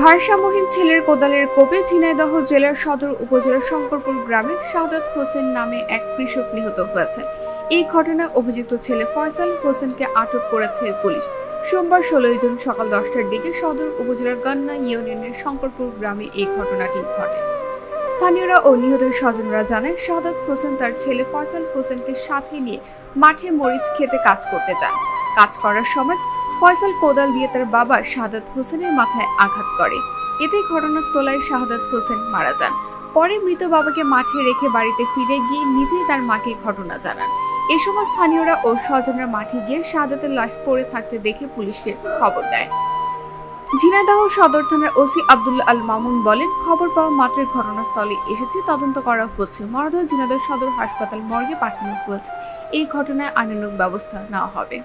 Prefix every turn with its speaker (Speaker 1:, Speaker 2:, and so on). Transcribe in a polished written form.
Speaker 1: ভারসাম্যহীন ছেলের কোদালের কোপে ঝিনাইদহ জেলার সদর উপজেলার শঙ্করপুর গ্রামের শাহাদাত হোসেন নামে এক কৃষক নিহত হয়েছে। এই ঘটনায় অভিযুক্ত ছেলে ফয়সাল হোসেনকে আটক করেছে পুলিশ। সোমবার 16 জুন সকাল 10টার দিকে সদর উপজেলার গান্না ইউনিয়নের শঙ্করপুর গ্রামে এই ঘটনাটি ঘটে। স্থানীয়রা ও নিহতের স্বজনরা জানায়, শাহাদাত হোসেন তার ছেলে ফয়সাল হোসেনকে সাথে নিয়ে মাঠে মরিচ খেতে কাজ করতে যান। কাজ করার সময় ফয়সাল কোদাল দিয়ে তার বাবা শাহাদাত হোসেনের মাথায় আঘাত করে। এতে ঘটনাস্থলে শাহাদাত হোসেন মারা যান। পরে মৃত বাবাকে মাঠে রেখে বাড়িতে ফিরে গিয়ে নিজেই তার মাকে ঘটনা জানান। এ সময় স্থানীয়রা ও স্বজনরা মাঠে গিয়ে শাহাদাতের লাশ পড়ে থাকতে দেখে পুলিশকে খবর দেয়। ঝিনাইদহ সদর থানার ওসি আব্দুল্লাহ আল মামুন বলেন, খবর পাওয়া মাত্রই ঘটনাস্থলে এসেছে, তদন্ত করা হচ্ছে। মরদেহ ঝিনাইদহ সদর হাসপাতাল মর্গে পাঠানো হয়েছে। এই ঘটনায় আইনানুগ ব্যবস্থা নেওয়া হবে।